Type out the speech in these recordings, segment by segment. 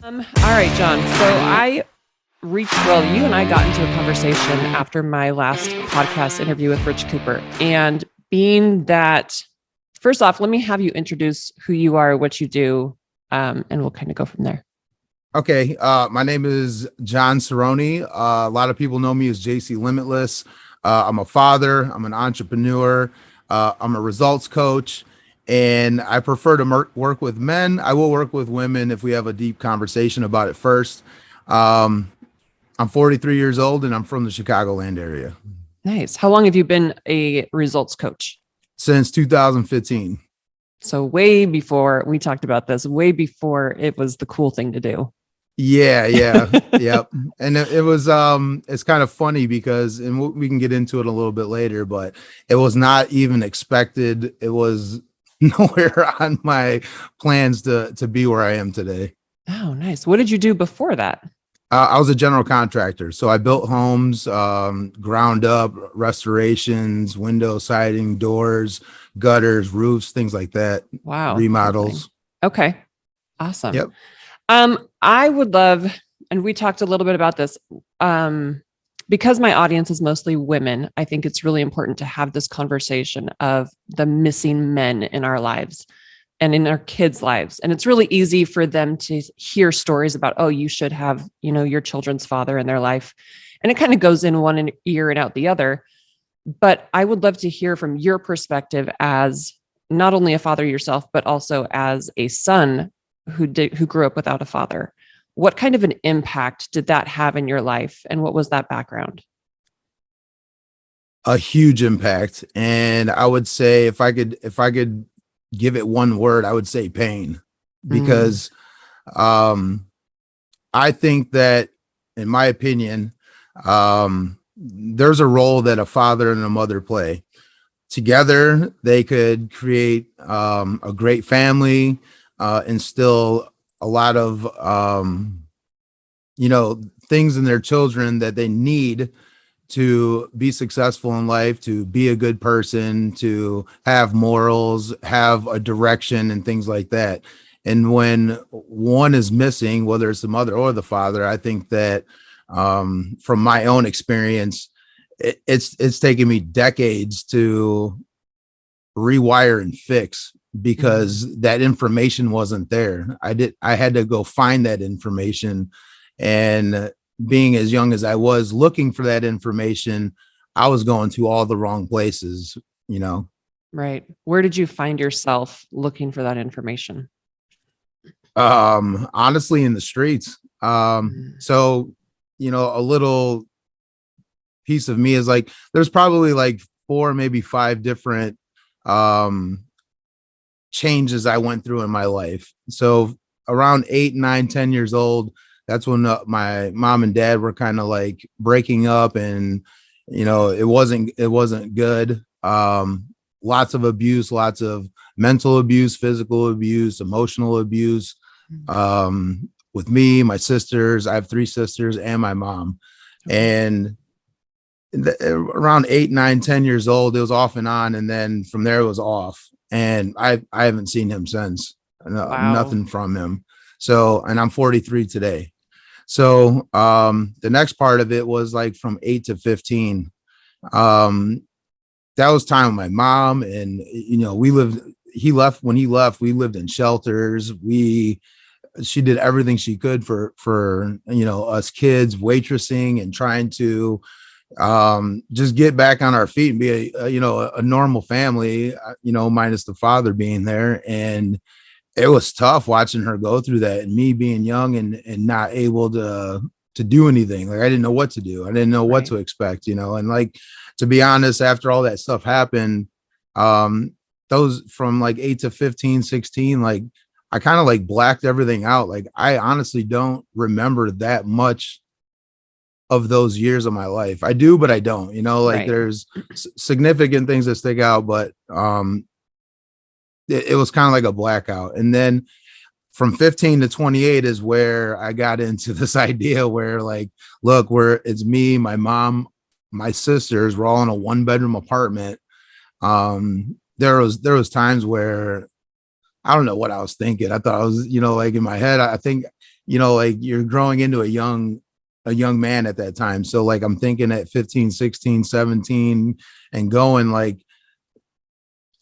All right, John. You and I got into a conversation after my last podcast interview with Rich Cooper. And being that, first off, let me have you introduce who you are, what you do, and we'll kind of go from there. Okay. My name is John Cerrone. A lot of people know me as JC Limitless. I'm a father. I'm an entrepreneur. I'm a results coach. And I prefer to work with men. I will work with women if we have a deep conversation about it first. Um, I'm 43 years old and I'm from the Chicagoland area. Nice. How long have you been a results coach? Since 2015. So way before we talked about this, way before it was the cool thing to do. Yeah. Yep. And it was it's kind of funny because, and we can get into it a little bit later, but it was not even expected. It was nowhere on my plans to be where I am today. Oh, nice. What did you do before that? I was a general contractor, so I built homes, ground up, restorations, window siding, doors, gutters, roofs, things like that. Wow. Remodels. Okay. Awesome. Yep. I would love, and we talked a little bit about this, because my audience is mostly women. I think it's really important to have this conversation of the missing men in our lives and in our kids' lives. And it's really easy for them to hear stories about, oh, you should have, your children's father in their life. And it kind of goes in one ear and out the other. But I would love to hear from your perspective as not only a father yourself, but also as a son who grew up without a father. What kind of an impact did that have in your life? And what was that background? A huge impact. And I would say if I could give it one word, I would say pain, because I think that, in my opinion, there's a role that a father and a mother play. Together, they could create a great family, instill a lot of things in their children that they need to be successful in life, to be a good person, to have morals, have a direction, and things like that. And when one is missing, whether it's the mother or the father, I think that from my own experience, it's taken me decades to rewire and fix, because that information wasn't there. I had to go find that information, and being as young as I was looking for that information, I was going to all the wrong places, Right. Where did you find yourself looking for that information? Honestly, in the streets. So, a little piece of me is like, there's probably like 4, maybe 5 different changes I went through in my life. So around 8, 9, 10 years old, that's when my mom and dad were kind of like breaking up, and it wasn't good. Lots of abuse, lots of mental abuse, physical abuse, emotional abuse. With me, my sisters, I have 3 sisters, and my mom. And around 8, 9, 10 years old, it was off and on, and then from there it was off. And I haven't seen him since. Wow. Nothing from him. So, and I'm 43 today. So the next part of it was like from 8 to 15. That was time with my mom, and when he left, we lived in shelters. She did everything she could for us kids, waitressing and trying to just get back on our feet and be a normal family, minus the father being there. And it was tough watching her go through that, and me being young and not able to do anything. Like, I didn't know what to do. I didn't know what to expect, and like, to be honest, after all that stuff happened, those from like 8 to 15, 16, like, I kind of like blacked everything out. Like, I honestly don't remember that much of those years of my life. I do, but I don't, there's significant things that stick out, but it was kind of like a blackout. And then from 15 to 28 is where I got into this idea where, like, look, it's me, my mom, my sisters, we're all in a 1-bedroom apartment. There was times where I don't know what I was thinking. I thought I was, like, in my head, I think like you're growing into a young man at that time. So like I'm thinking at 15, 16, 17 and going like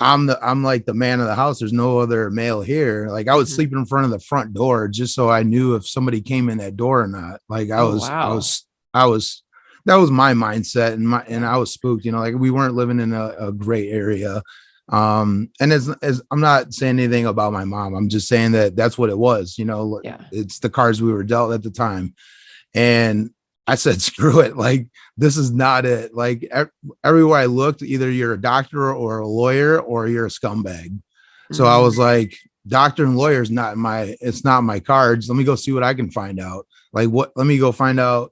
I'm like the man of the house. There's no other male here. Like I would Mhm. sleep in front of the front door just so I knew if somebody came in that door or not. Like Oh, wow. I was that was my mindset and Yeah. I was spooked, like we weren't living in a great area. And as I'm not saying anything about my mom, I'm just saying that that's what it was, Yeah. it's the cards we were dealt at the time. And I said, screw it. Like, this is not it. Like, everywhere I looked, either you're a doctor or a lawyer or you're a scumbag. So I was Mm. like, doctor and lawyer is it's not my cards. Let me go see what I can find out. Like, let me go find out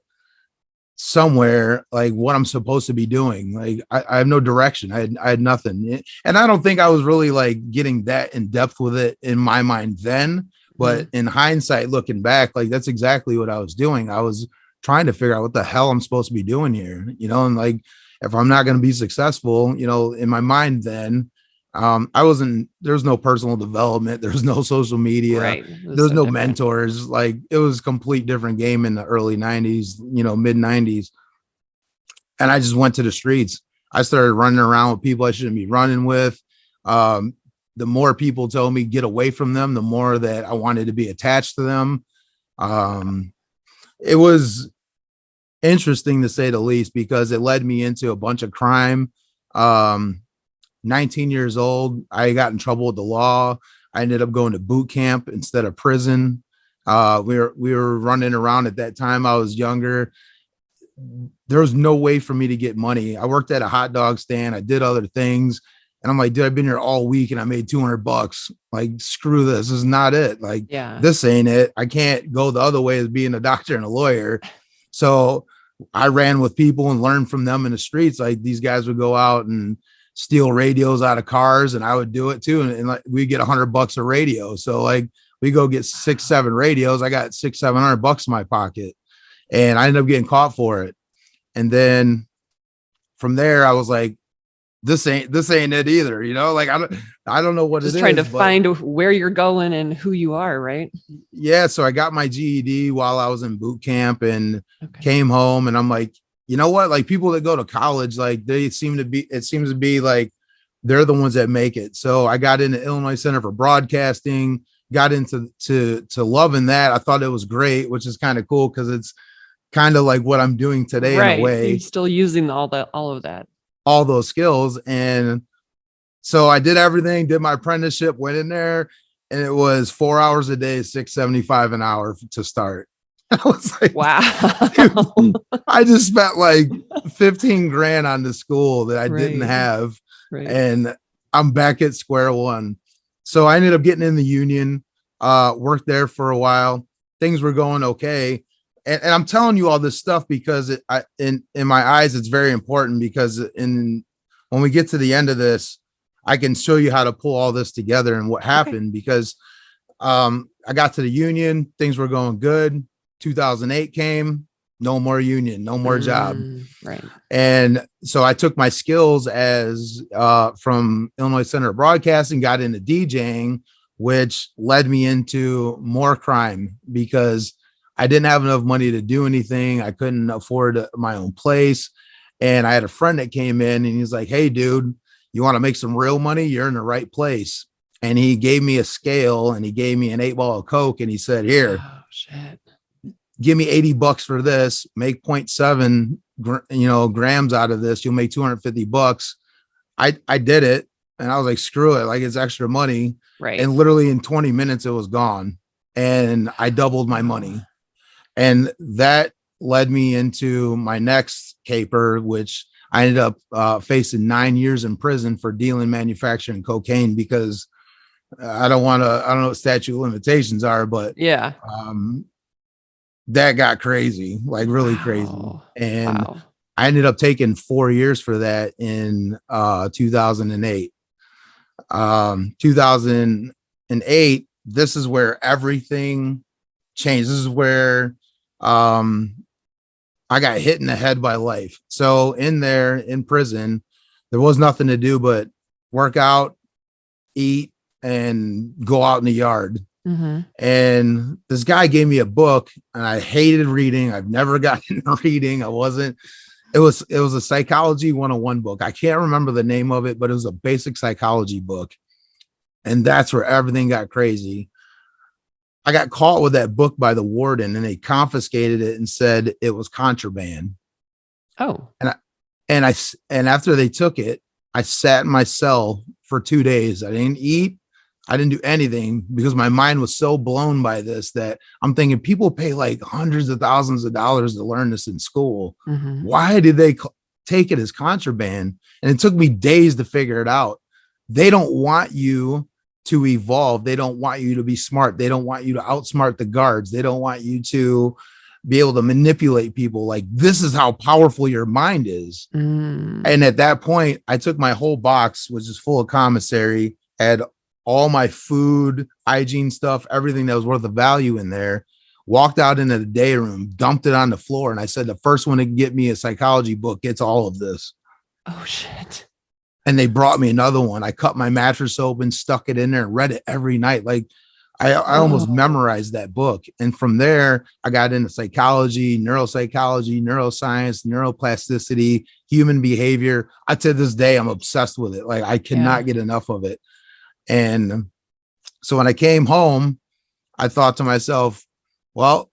somewhere like what I'm supposed to be doing. Like, I have no direction. I had nothing. And I don't think I was really like getting that in depth with it in my mind then. But Mhm. in hindsight, looking back, like that's exactly what I was doing. I was trying to figure out what the hell I'm supposed to be doing here, and like if I'm not going to be successful, in my mind then, I wasn't, there was no personal development, there was no social media, Right. It there was was so no different. mentors. Like it was a complete different game in the early 90s, mid 90s. And I just went to the streets. I started running around with people I shouldn't be running with. Um, the more people told me get away from them, the more that I wanted to be attached to them. Um, it was interesting to say the least because it led me into a bunch of crime. Um, 19 years old, I got in trouble with the law. I ended up going to boot camp instead of prison. We were running around at that time. I was younger. There was no way for me to get money. I worked at a hot dog stand. I did other things. And I'm like, dude, I've been here all week and I made $200. Like, screw this. This is not it. Like, Yeah. this ain't it. I can't go the other way as being a doctor and a lawyer. So I ran with people and learned from them in the streets. Like, these guys would go out and steal radios out of cars, and I would do it too. And like, we get $100 a radio. So like, we go get 6, 7 radios. I got 600, $700 in my pocket, and I ended up getting caught for it. And then from there, I was like, this ain't it either. Like I don't know what it Just trying to is, but find where you're going and who you are, right? yeah. So I got my GED while I was in boot camp and Okay. came home, and I'm like, you know what? Like people that go to college, like it seems to be like they're the ones that make it. So I got into Illinois Center for Broadcasting, got into to loving that. I thought it was great, which is kind of cool because it's kind of like what I'm doing today in a Right. You're way, still using all of that. all those skills. And so I did everything, did my apprenticeship, went in there, and it was 4 hours a day, 675 an hour to start. I was like, Wow. dude, I just spent like 15 grand on the school that I didn't Right. have. Right. And I'm back at square one. So I ended up getting in the union, worked there for a while. Things were going okay. And I'm telling you all this stuff because in my eyes, it's very important because when we get to the end of this, I can show you how to pull all this together and what Okay. happened because I got to the union, things were going good. 2008 came, no more union, no more job. Right. And so I took my skills as from Illinois Center of Broadcasting, got into DJing, which led me into more crime because I didn't have enough money to do anything. I couldn't afford my own place. And I had a friend that came in and he's like, hey, dude, you want to make some real money? You're in the right place. And he gave me a scale and he gave me an 8 ball of Coke. And he said, here, Oh, shit. give me $80 for this, make 0.7 grams out of this. You'll make $250. I did it. And I was like, screw it. Like, it's extra money. Right. And literally in 20 minutes, it was gone. And I doubled my money. And that led me into my next caper, which I ended up facing 9 years in prison for dealing, manufacturing cocaine because I don't know what statute of limitations are, but Yeah. um, that got crazy, like really crazy. Wow. And Wow. I ended up taking 4 years for that in 2008. 2008, this is where everything changed. This is where um, I got hit in the head by life. So in there in prison, there was nothing to do but work out, eat, and go out in the yard. Mm-hmm. And this guy gave me a book, and I hated reading. I've never gotten into reading. It was a psychology 101 book. I can't remember the name of it, but it was a basic psychology book. And that's where everything got crazy. I got caught with that book by the warden, and they confiscated it and said it was contraband. Oh, And I, and after they took it, I sat in my cell for 2 days. I didn't eat. I didn't do anything because my mind was so blown by this that I'm thinking people pay like hundreds of thousands of dollars to learn this in school. mm-hmm. Why did they take it as contraband? And it took me days to figure it out. They don't want you to evolve. They don't want you to be smart. They don't want you to outsmart the guards. They don't want you to be able to manipulate people. Like, this is how powerful your mind is. And at that point, I took my whole box, which is full of commissary, had all my food, hygiene stuff, everything that was worth of value in there, walked out into the day room, dumped it on the floor. And I said, the first one to get me a psychology book gets all of this. Oh, shit. And they brought me another one. I cut my mattress open, stuck it in there, and read it every night. Like, I almost memorized that book. And from there, I got into psychology, neuropsychology, neuroscience, neuroplasticity, human behavior. To this day, I'm obsessed with it. Like, I cannot get enough of it. And so when I came home, I thought to myself, well,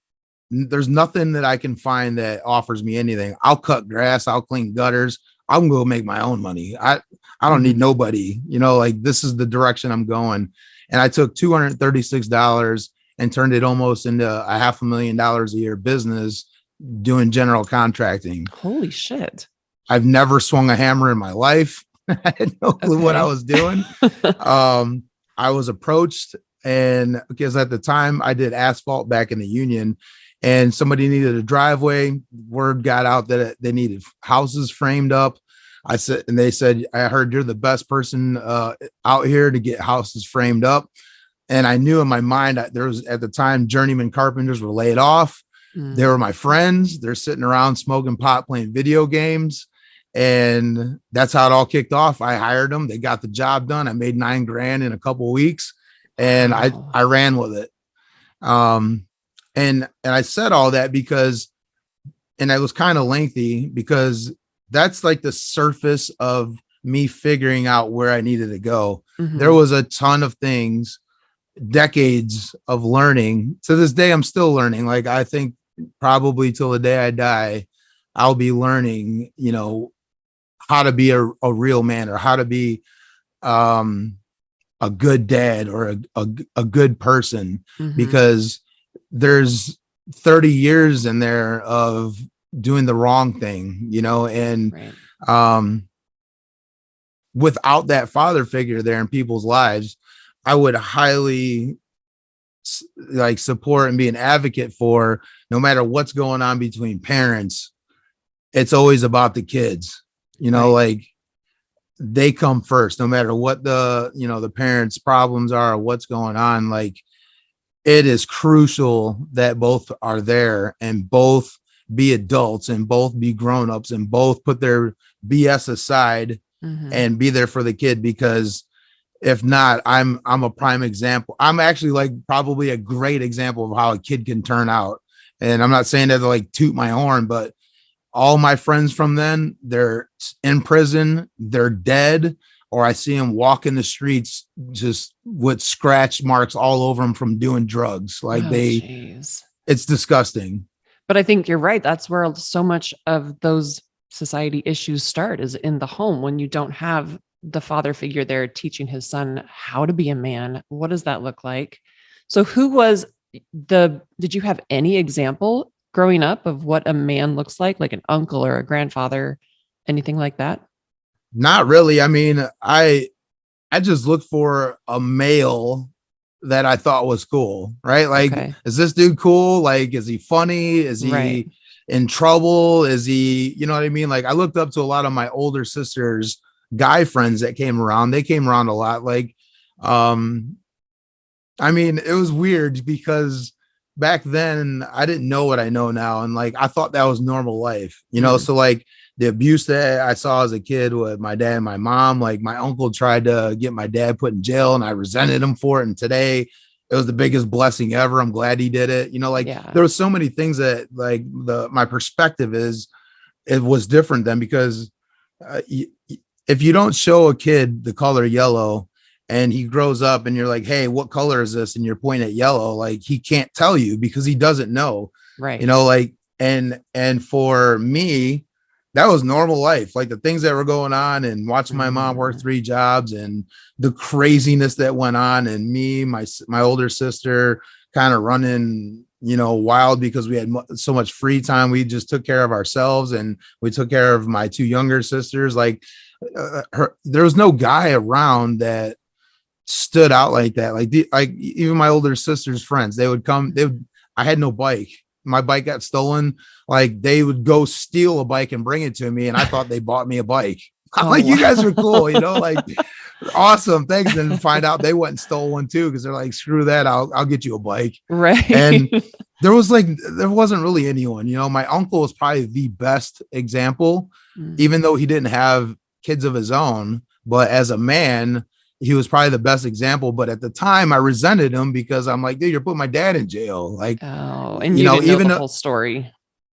there's nothing that I can find that offers me anything. I'll cut grass. I'll clean gutters. I'm going to make my own money. I don't need nobody, like, this is the direction I'm going. And I took $236 and turned it almost into a $500,000 a year business doing general contracting. Holy shit. I've never swung a hammer in my life. I had no clue what I was doing. I was approached, and because at the time I did asphalt back in the union, and somebody needed a driveway. Word got out that they needed houses framed up. They said, I heard you're the best person out here to get houses framed up. And I knew in my mind that there was, at the time, journeyman carpenters were laid off. They were my friends. They're sitting around smoking pot, playing video games. And that's how it all kicked off. I hired them. They got the job done. I made $9,000 in a couple of weeks, and I ran with it. And I said all that because, and it was kind of lengthy because that's like the surface of me figuring out where I needed to go. There was a ton of things, decades of learning. To this day, I'm still learning. Like, I think probably till the day I die, I'll be learning, how to be a real man, or how to be a good dad, or a good person, because there's 30 years in there of doing the wrong thing, and without that father figure there in people's lives, I would highly support and be an advocate for, no matter what's going on between parents, it's always about the kids, like, they come first, no matter what the parents' problems are or what's going on. Like, it is crucial that both are there, and both be adults, and both be grown-ups, and both put their BS aside and be there for the kid. Because if not, I'm a prime example. I'm actually probably a great example of how a kid can turn out. And I'm not saying that to toot my horn, but all my friends from then, they're in prison, they're dead, or I see them walking the streets just with scratch marks all over them from doing drugs. It's disgusting. But I think you're right. That's where so much of those society issues start, is in the home, when you don't have the father figure there teaching his son how to be a man. What does that look like? So did you have any example growing up of what a man looks like an uncle or a grandfather, anything like that? Not really. I mean, I just looked for a male that I thought was cool, right? Like, is this dude cool? Like, is he funny? Is he in trouble? Is he, you know what I mean? Like, I looked up to a lot of my older sister's guy friends that came around. They came around a lot. Like, I mean, it was weird because back then I didn't know what I know now. And I thought that was normal life, So the abuse that I saw as a kid with my dad and my mom, my uncle tried to get my dad put in jail, and I resented him for it. And today it was the biggest blessing ever. I'm glad he did it. Like Yeah. there was so many things that like my perspective is, it was different then because uh, y- if you don't show a kid the color yellow and he grows up and you're like, hey, what color is this? And you're pointing at yellow, like he can't tell you because he doesn't know, Right. like, and for me, that was normal life. Like the things that were going on and watching my mom work Mm, 3 jobs and the craziness that went on, and me, my older sister kind of running, wild because we had so much free time. We just took care of ourselves and we took care of my 2 younger sisters. Like there was no guy around that stood out like that. Like even my older sister's friends, they would come. I had no bike. My bike got stolen. Like they would go steal a bike and bring it to me, and I thought they bought me a bike. I'm oh, like, you guys are wow. cool, like awesome, thanks. Then find out they went and stole one too because they're like, screw that, I'll get you a bike. Right. And there wasn't really anyone. My uncle was probably the best example, Mm, even though he didn't have kids of his own. But as a man, he was probably the best example. But at the time, I resented him because I'm like, dude, you're putting my dad in jail. Like, oh, and you didn't know even the whole story.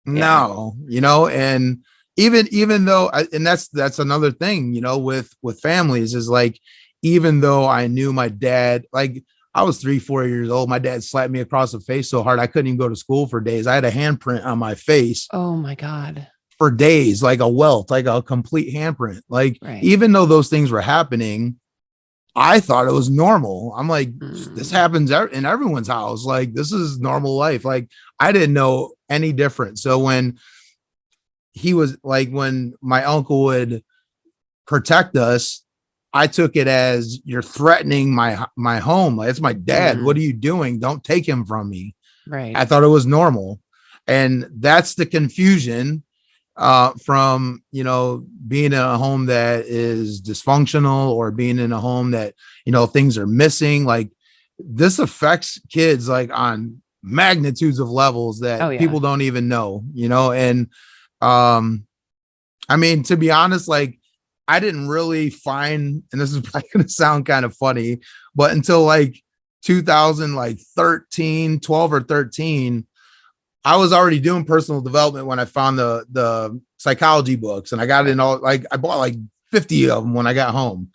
Yeah. no, and even though and that's another thing, with families is like, even though I knew my dad, like I was 3 4 years old, my dad slapped me across the face so hard I couldn't even go to school for days. I had a handprint on my face Oh my God. for days, like a welt, like a complete handprint. Like Right. even though those things were happening, I thought it was normal. I'm like, this Mm, happens in everyone's house. Like this is normal life. Like I didn't know any different. So when he was like, when my uncle would protect us, I took it as, you're threatening my home. Like, it's my dad. What mm, are you doing? Don't take him from me. right. I thought it was normal. And that's the confusion from, being in a home that is dysfunctional or being in a home that, things are missing. Like this affects kids like on magnitudes of levels that Oh yeah. people don't even know, and um I mean, to be honest, like I didn't really find, and this is probably going to sound kind of funny, but until like 2000, like 13, 12 or 13, I was already doing personal development when I found the psychology books, and I got it Right. in all, like I bought like 50 of them when I got home.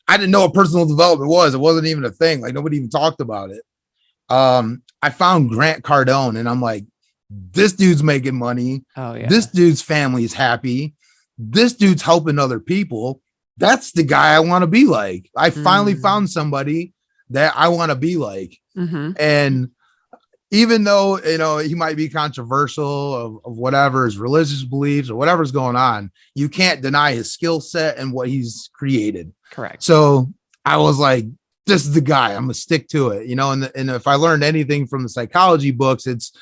I didn't know what personal development was. It wasn't even a thing. Like nobody even talked about it. I found Grant Cardone and I'm like, this dude's making money. Oh This yeah. dude's family is happy. This dude's helping other people. That's the guy I want to be like. I finally Mm, found somebody that I want to be like. mm-hmm. And even though, he might be controversial of whatever his religious beliefs or whatever's going on, you can't deny his skill set and what he's created. Correct. So I was like, this is the guy. I'm gonna stick to it, and if I learned anything from the psychology books, it's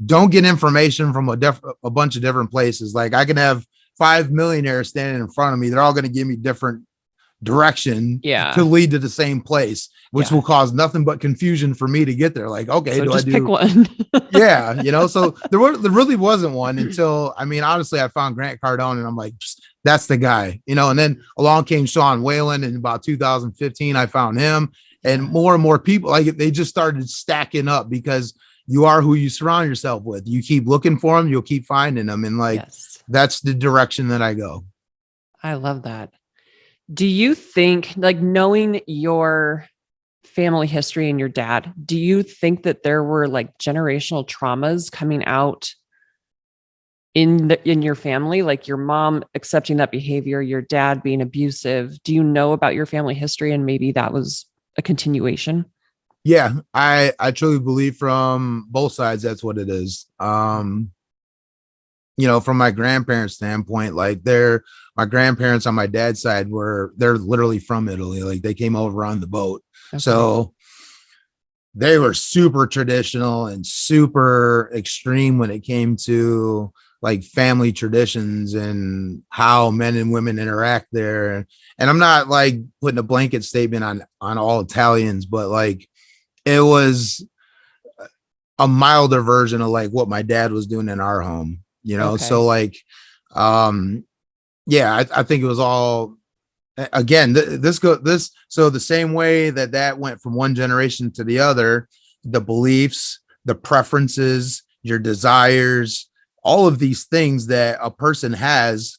don't get information from a bunch of different places. Like I can have 5 millionaires standing in front of me. They're all going to give me different direction to Yeah. lead to the same place, which Yeah. will cause nothing but confusion for me to get there. Like, okay, So do I just pick do? one. Yeah, so there really wasn't one until, I mean, honestly, I found Grant Cardone and I'm like, that's the guy, and then along came Sean Whalen in about 2015. I found him, and Yeah. more people, like they just started stacking up because you are who you surround yourself with. You keep looking for them, you'll keep finding them. And like, Yes. that's the direction that I go. I love that. Do you think, like, knowing your family history and your dad, do you think that there were like generational traumas coming out in your family, like your mom accepting that behavior, your dad being abusive? Do you know about your family history and maybe that was a continuation? Yeah, I truly believe from both sides that's what it is. From my grandparents' standpoint, like my grandparents on my dad's side they're literally from Italy. Like they came over on the boat. Okay. So they were super traditional and super extreme when it came to like family traditions and how men and women interact there. And I'm not like putting a blanket statement on all Italians, but like it was a milder version of like what my dad was doing in our home. So Okay. like, yeah, I think it was all Again, so the same way that went from one generation to the other, the beliefs, the preferences, your desires, all of these things that a person has,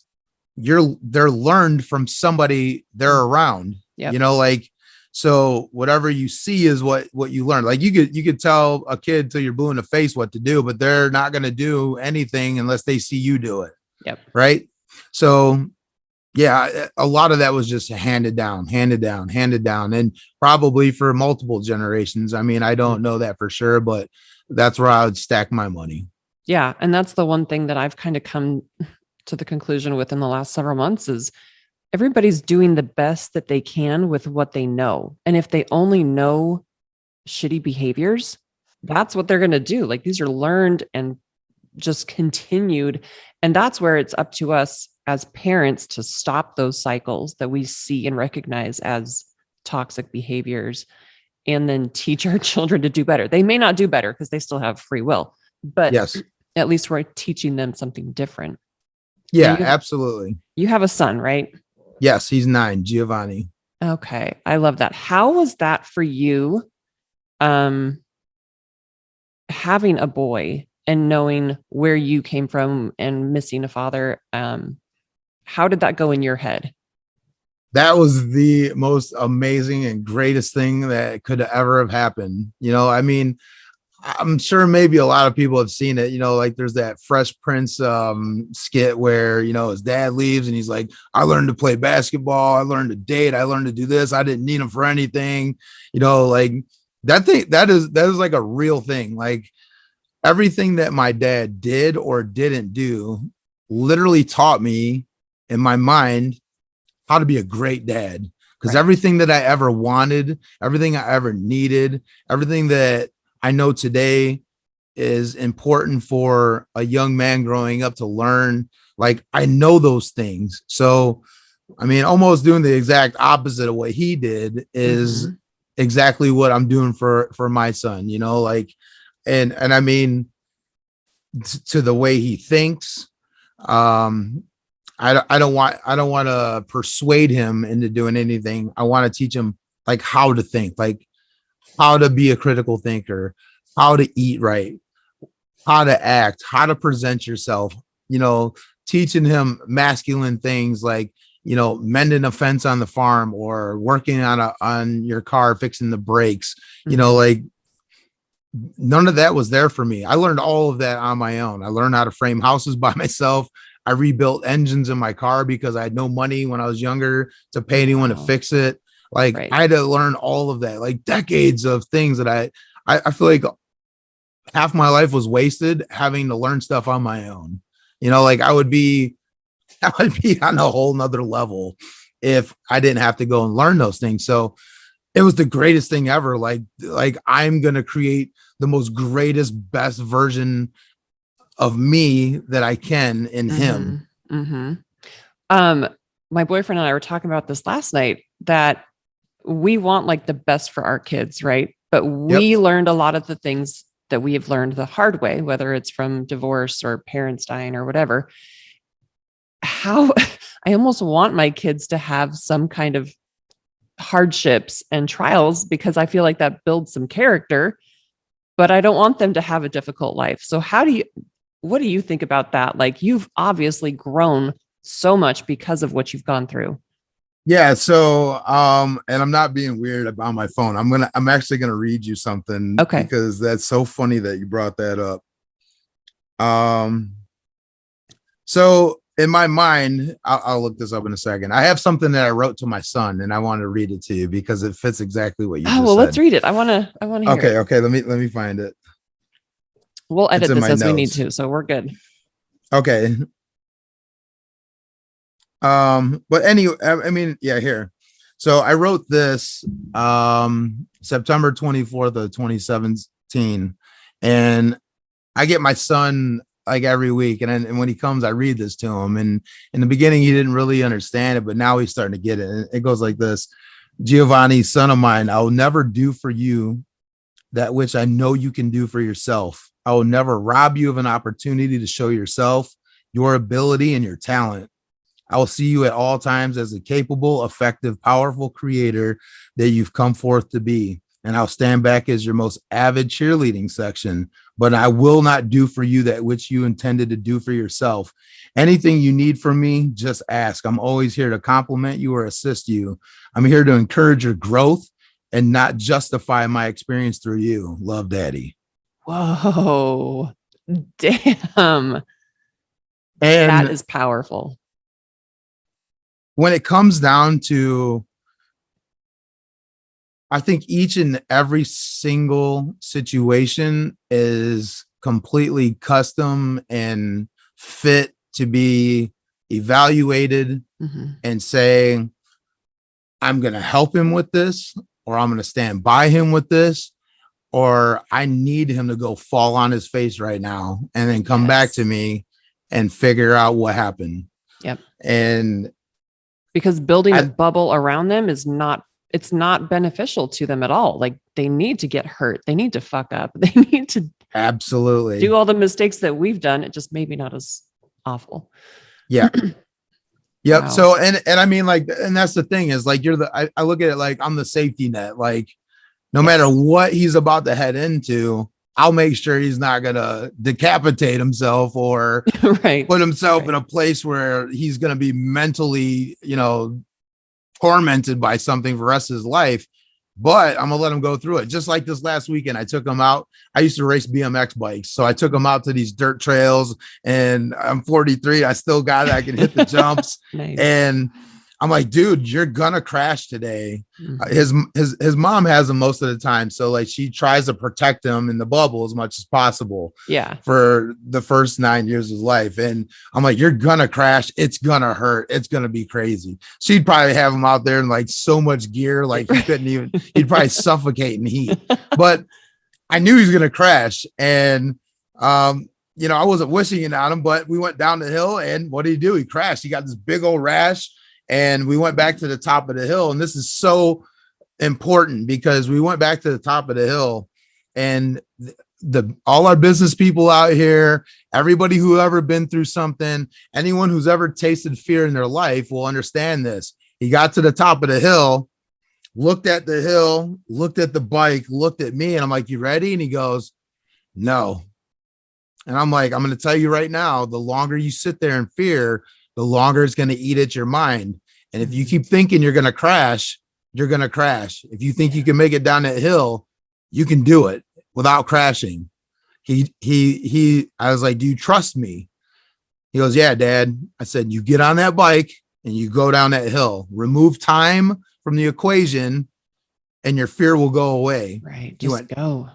they're learned from somebody they're around. Yep. Like, so whatever you see is what you learn. Like you could tell a kid till you're blue in the face what to do, but they're not going to do anything unless they see you do it. Yep. Right. So yeah, a lot of that was just handed down, and probably for multiple generations. I mean, I don't know that for sure, but that's where I would stack my money. Yeah. And that's the one thing that I've kind of come to the conclusion within the last several months is everybody's doing the best that they can with what they know. And if they only know shitty behaviors, that's what they're going to do. Like these are learned and just continued. And that's where it's up to us as parents to stop those cycles that we see and recognize as toxic behaviors and then teach our children to do better. They may not do better because they still have free will, but Yes. at least we're teaching them something different. Yeah, absolutely. You have a son, right? Yes, he's 9, Giovanni. Okay. I love that. How was that for you? Having a boy and knowing where you came from and missing a father. How did that go in your head? That was the most amazing and greatest thing that could ever have happened. I mean, I'm sure maybe a lot of people have seen it, like there's that Fresh Prince skit where, his dad leaves and he's like, I learned to play basketball. I learned to date. I learned to do this. I didn't need him for anything, like that is like a real thing. Like everything that my dad did or didn't do literally taught me in my mind how to be a great dad. Because everything that I ever wanted, everything I ever needed, everything that I know today is important for a young man growing up to learn. Like I know those things. So, I mean, almost doing the exact opposite of what he did is exactly what I'm doing for my son, like, and I mean, to the way he thinks. I don't want to persuade him into doing anything. I want to teach him like how to think, like how to be a critical thinker, how to eat right, how to act, how to present yourself, teaching him masculine things like, mending a fence on the farm or working on your car, fixing the brakes, like none of that was there for me. I learned all of that on my own. I learned how to frame houses by myself. I rebuilt engines in my car because I had no money when I was younger to pay anyone to fix it. Like I had to learn all of that, like decades of things that I feel like half my life was wasted having to learn stuff on my own. Like I would be on a whole nother level if I didn't have to go and learn those things. So it was the greatest thing ever. Like I'm going to create the most greatest, best version of me that I can in him. My boyfriend and I were talking about this last night that we want like the best for our kids, right? But we learned a lot of the things that we have learned the hard way, whether it's from divorce or parents dying or whatever. How I almost want my kids to have some kind of hardships and trials because I feel like that builds some character, but I don't want them to have a difficult life. So what do you think about that? Like you've obviously grown so much because of what you've gone through. Yeah. So, and I'm not being weird about my phone. I'm actually going to read you something. Okay. Because that's so funny that you brought that up. So in my mind, I'll look this up in a second. I have something that I wrote to my son and I want to read it to you because it fits exactly what you just said. Let's read it. I want to hear it. Okay. Let me find it. We'll edit this as we need to, so we're good. Okay. But anyway, I mean, yeah, here. So I wrote this September 24th of 2017. And I get my son like every week. And when he comes, I read this to him. And in the beginning, he didn't really understand it, but now he's starting to get it. And it goes like this: Giovanni, son of mine, I will never do for you that which I know you can do for yourself. I will never rob you of an opportunity to show yourself, your ability, and your talent. I will see you at all times as a capable, effective, powerful creator that you've come forth to be. And I'll stand back as your most avid cheerleading section, but I will not do for you that which you intended to do for yourself. Anything you need from me, just ask. I'm always here to compliment you or assist you. I'm here to encourage your growth and not justify my experience through you. Love, Daddy. Whoa. Damn. That And is powerful. when it comes down to, I think each and every single situation is completely custom and fit to be evaluated and say, I'm going to help him with this, or I'm going to stand by him with this, or I need him to go fall on his face right now and then come back to me and figure out what happened. Yep. And because building a bubble around them is not, it's not beneficial to them at all. Like they need to get hurt. They need to fuck up. They need to absolutely do all the mistakes that we've done. It just maybe not as awful. Yeah. Yep. Wow. So, and I mean, like, and that's the thing is like, I look at it like I'm the safety net. Like no matter what he's about to head into, I'll make sure he's not going to decapitate himself or put himself in a place where he's going to be mentally, tormented by something for the rest of his life. But I'm going to let him go through it. Just like this last weekend, I took him out. I used to race BMX bikes. So I took him out to these dirt trails and I'm 43. I still got it. I can hit the jumps. Nice. And I'm like, dude, you're gonna crash today. His mom has him most of the time. So like she tries to protect him in the bubble as much as possible. Yeah. For the first 9 years of his life. And I'm like, you're gonna crash. It's gonna hurt. It's gonna be crazy. She'd probably have him out there in like so much gear, like he couldn't even, he'd probably suffocate in heat. But I knew he was gonna crash. And I wasn't wishing it on him, but we went down the hill and what did he do? He crashed. He got this big old rash. And we went back to the top of the hill. And this is so important because we went back to the top of the hill and all our business people out here, everybody who ever been through something, anyone who's ever tasted fear in their life will understand this. He got to the top of the hill, looked at the hill, looked at the bike, looked at me. And I'm like, you ready? And he goes, no. And I'm like, I'm going to tell you right now, the longer you sit there in fear, the longer it's going to eat at your mind. And if you keep thinking you're going to crash, you're going to crash. If you think you can make it down that hill, you can do it without crashing. I was like, do you trust me? He goes, yeah, Dad. I said, you get on that bike and you go down that hill, remove time from the equation and your fear will go away. Right. Just go.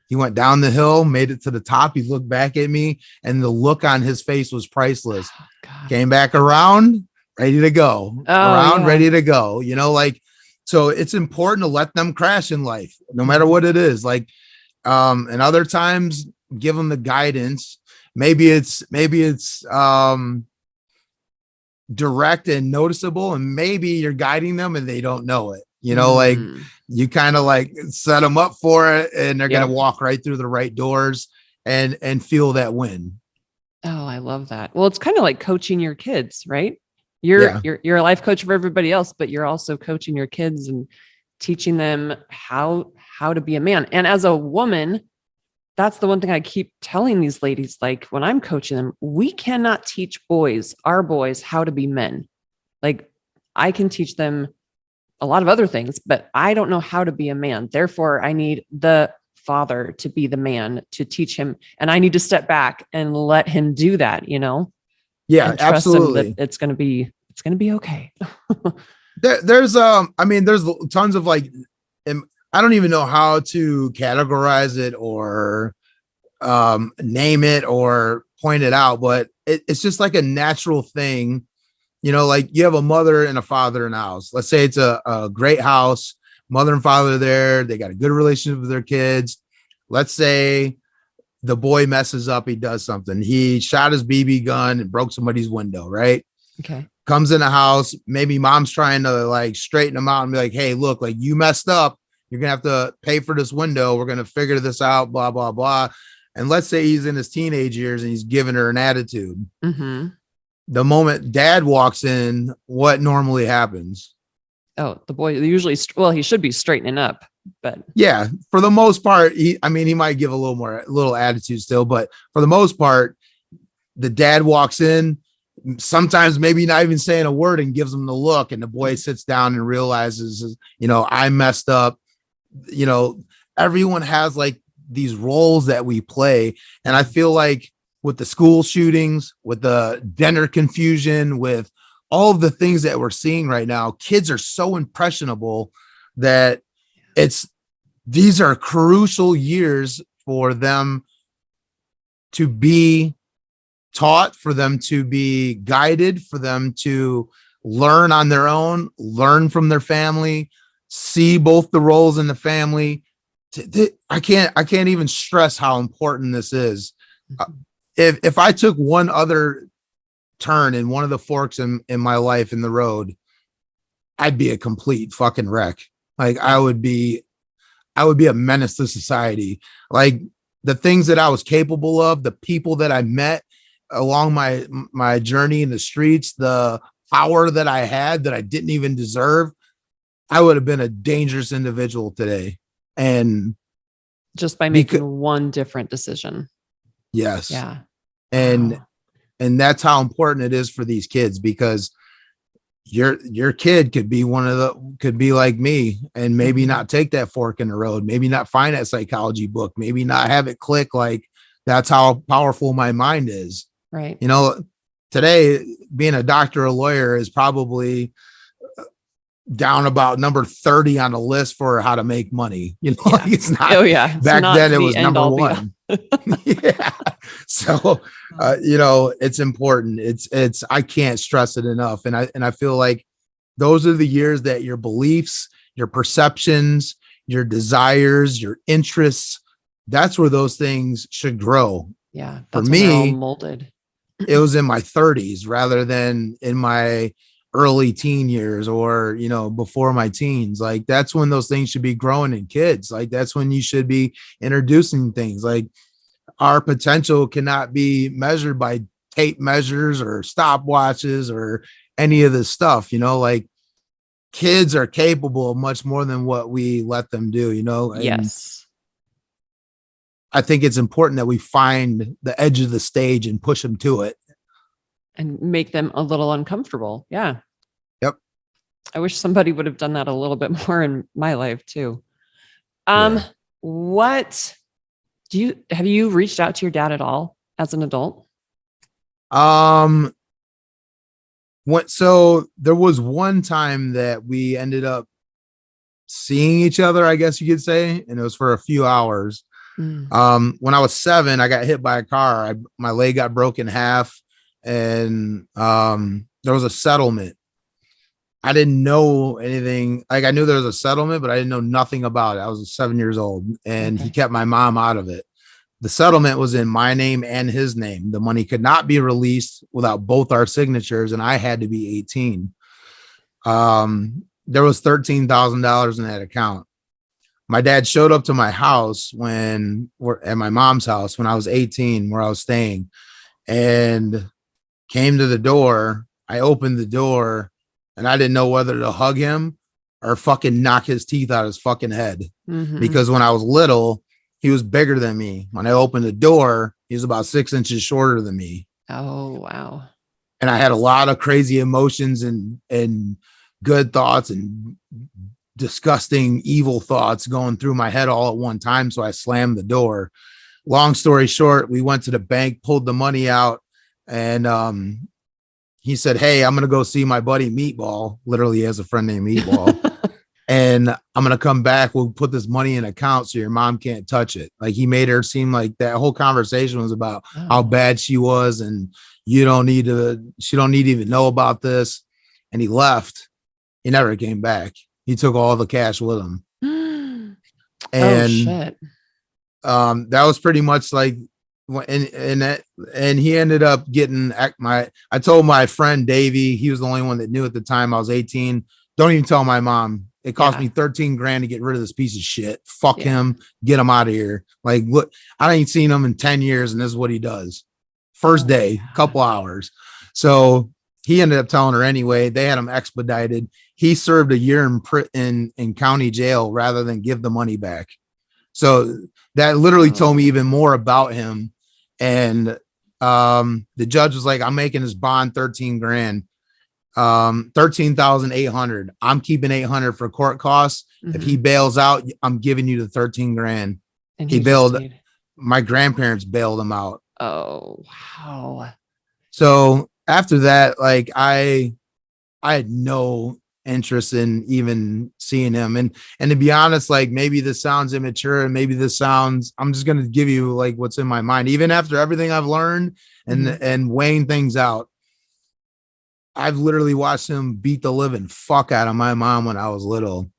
He went down the hill, made it to the top. He looked back at me and the look on his face was priceless. Oh, came back around, ready to go. Ready to go. So it's important to let them crash in life, no matter what it is. Like, and other times give them the guidance. Maybe it's direct and noticeable, and maybe you're guiding them and they don't know it. Like you kind of like set them up for it and they're going to walk right through the right doors and feel that win. Oh, I love that. Well, it's kind of like coaching your kids, right? You're a life coach for everybody else, but you're also coaching your kids and teaching them how to be a man. And as a woman, that's the one thing I keep telling these ladies, like when I'm coaching them, we cannot teach our boys how to be men. Like I can teach them a lot of other things, but I don't know how to be a man. Therefore, I need the father to be the man to teach him. And I need to step back and let him do that, Yeah, absolutely. It's going to be okay. there's tons of like, I don't even know how to categorize it or name it or point it out, but it's just like a natural thing. Like you have a mother and a father in a house. Let's say it's a great house, mother and father there. They got a good relationship with their kids. Let's say the boy messes up. He does something. He shot his BB gun and broke somebody's window, right? Okay. Comes in the house. Maybe mom's trying to like straighten him out and be like, hey, look, like you messed up. You're going to have to pay for this window. We're going to figure this out, blah, blah, blah. And let's say he's in his teenage years and he's giving her an attitude. Mm-hmm. the moment dad walks in, what normally happens? Oh, the boy usually, well, he should be straightening up, but Yeah, for the most part, he might give a little attitude still, but for the most part, the dad walks in, sometimes maybe not even saying a word, and gives him the look, and the boy sits down and realizes, I messed up. Everyone has like these roles that we play, and I feel like with the school shootings, with the gender confusion, with all of the things that we're seeing right now, kids are so impressionable that these are crucial years for them to be taught, for them to be guided, for them to learn on their own, learn from their family, see both the roles in the family. I can't even stress how important this is. If I took one other turn in one of the forks in my life in the road, I'd be a complete fucking wreck. Like I would be a menace to society. Like the things that I was capable of, the people that I met along my journey in the streets, the power that I had that I didn't even deserve, I would have been a dangerous individual today. And just by making one different decision. Yes. Yeah. And wow. And that's how important it is for these kids, because your kid could be like me, and maybe not take that fork in the road, maybe not find that psychology book, maybe not have it click. Like that's how powerful my mind is. Right. Today being a doctor or lawyer is probably down about number 30 on the list for how to make money. Like it's not. Oh yeah. It's back not then it was number one. Yeah. So it's important. It's I can't stress it enough. And I feel like those are the years that your beliefs, your perceptions, your desires, your interests, that's where those things should grow. Yeah. For That's when they're all me, molded. it was in my 30s rather than in my early teen years, or before my teens. Like that's when those things should be growing in kids. Like that's when you should be introducing things. Like our potential cannot be measured by tape measures or stopwatches or any of this stuff. Like kids are capable of much more than what we let them do. And yes. I think it's important that we find the edge of the stage and push them to it and make them a little uncomfortable. Yeah. Yep. I wish somebody would have done that a little bit more in my life too. Yeah. What have you reached out to your dad at all as an adult? So there was one time that we ended up seeing each other, I guess you could say, and it was for a few hours. When I was 7, I got hit by a car. My leg got broken in half, and there was a settlement. I didn't know anything. Like I knew there was a settlement, but I didn't know nothing about it. I was 7 years old, and he kept my mom out of it. The settlement was in my name and his name. The money could not be released without both our signatures, and I had to be 18. There was $13,000 in that account. My dad showed up to my house at my mom's house when I was 18, where I was staying, and came to the door. I opened the door, and I didn't know whether to hug him or fucking knock his teeth out of his fucking head. Because when I was little, he was bigger than me. When I opened the door, he was about 6 inches shorter than me. Oh, wow. And I had a lot of crazy emotions and good thoughts and disgusting, evil thoughts going through my head all at one time. So I slammed the door. Long story short, we went to the bank, pulled the money out, and he said, "Hey, I'm going to go see my buddy Meatball." Literally, he has a friend named Meatball. And I'm going to come back. We'll put this money in an account so your mom can't touch it. Like he made her seem like that whole conversation was about how bad she was. And she don't need to even know about this. And he left. He never came back. He took all the cash with him. And shit. That was pretty much like, and he ended up getting I told my friend Davey, he was the only one that knew at the time. I was 18. Don't even tell my mom. It cost me 13 grand to get rid of this piece of shit. Fuck him. Get him out of here. Like, look, I ain't seen him in 10 years, and this is what he does. First day, couple hours. So he ended up telling her anyway. They had him expedited. He served a year in county jail rather than give the money back. So that literally told me even more about him. And the judge was like, I'm making his bond 13 grand, 13,800. I'm keeping 800 for court costs. Mm-hmm. If he bails out, I'm giving you the 13 grand. And he bailed. My grandparents bailed him out. Oh, wow. So after that, like I had no interest in even seeing him. And to be honest, like maybe this sounds immature and maybe this sounds, I'm just going to give you like what's in my mind. Even after everything I've learned and weighing things out, I've literally watched him beat the living fuck out of my mom when I was little.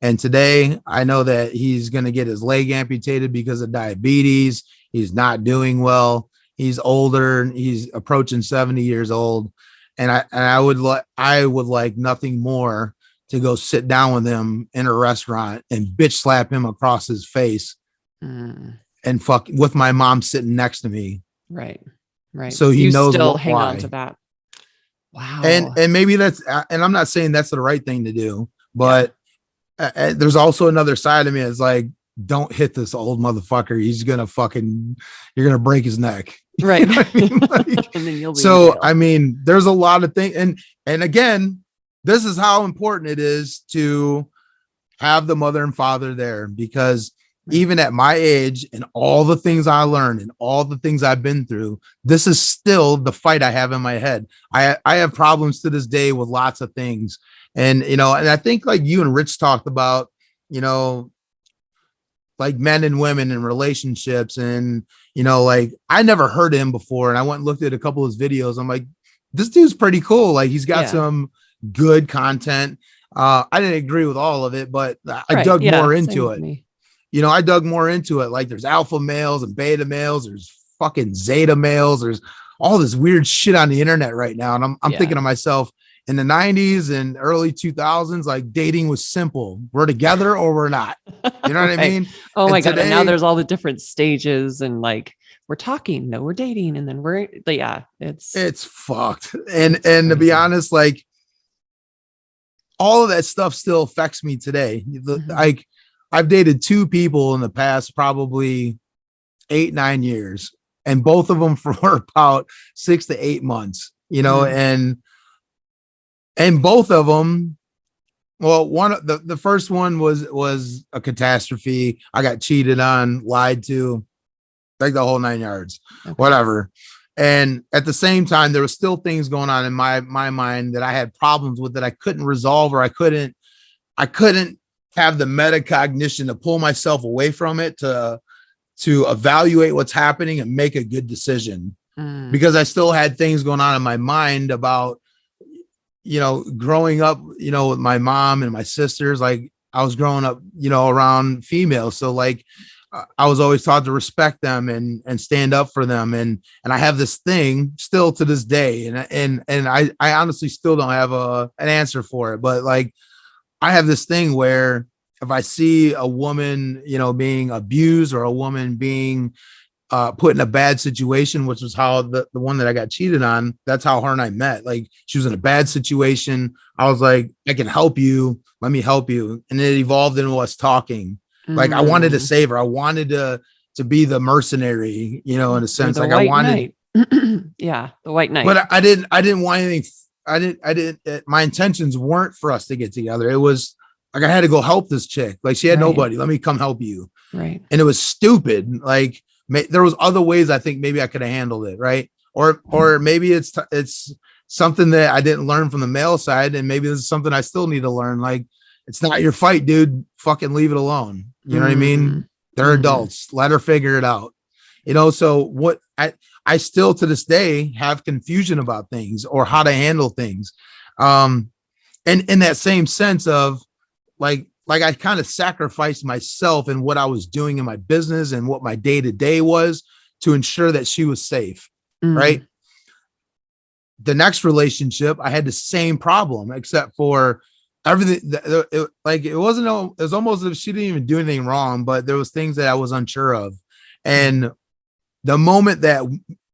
And today I know that he's going to get his leg amputated because of diabetes. He's not doing well. He's older. He's approaching 70 years old. And I would like nothing more to go sit down with him in a restaurant and bitch slap him across his face and fuck with my mom sitting next to me. Right. Right. So he knows still hang on to that. Wow. And maybe that's, and I'm not saying that's the right thing to do, but there's also another side of me. It's like, don't hit this old motherfucker. He's going to you're going to break his neck. Right. You know I mean? Like, and then you'll be so, I mean, there's a lot of things. And again, this is how important it is to have the mother and father there, because even at my age and all the things I learned and all the things I've been through, this is still the fight I have in my head. I have problems to this day with lots of things. And, and I think like you and Rich talked about, like men and women and relationships. And, like I never heard of him before. And I went and looked at a couple of his videos. I'm like, this dude's pretty cool. Like he's got some good content. I didn't agree with all of it, but I dug more into it. I dug more into it. Like there's alpha males and beta males. There's fucking zeta males. There's all this weird shit on the internet right now. And I'm thinking to myself, in the 90s and early 2000s, like dating was simple. We're together or we're not. You know what I mean? Oh my God. And now there's all the different stages and like, we're talking, no, we're dating. And then it's fucked. And to be honest, like all of that stuff still affects me today. Like I've dated two people in the past, probably 8-9 years, and both of them for about 6 to 8 months, and both of them, well, the first one was a catastrophe. I got cheated on, lied to, like the whole 9 yards, whatever. And at the same time, there was still things going on in my mind that I had problems with that I couldn't resolve, or I couldn't have the metacognition to pull myself away from it to evaluate what's happening and make a good decision, because I still had things going on in my mind about, growing up, with my mom and my sisters. Like I was growing up, around females. So like I was always taught to respect them and stand up for them. And I have this thing still to this day. And I honestly still don't have an answer for it, but like I have this thing where if I see a woman, being abused, or a woman being put in a bad situation, which was how the one that I got cheated on, that's how her and I met. Like she was in a bad situation. I was like, I can help you. Let me help you. And it evolved into us talking. Like I wanted to save her. I wanted to be the mercenary, in a sense. Like I wanted, the white knight. But I didn't want anything. My intentions weren't for us to get together. It was like, I had to go help this chick. Like she had nobody. Let me come help you. Right. And it was stupid. Like there was other ways I think maybe I could have handled it. Right. Or maybe it's something that I didn't learn from the male side. And maybe this is something I still need to learn. Like, it's not your fight, dude. Fucking leave it alone. You know what I mean? They're adults. Let her figure it out. So what I still to this day have confusion about things or how to handle things. And in that same sense of like I kind of sacrificed myself and what I was doing in my business and what my day to day was to ensure that she was safe. Right. The next relationship, I had the same problem, except for everything. It was almost as if she didn't even do anything wrong, but there was things that I was unsure of. And the moment that,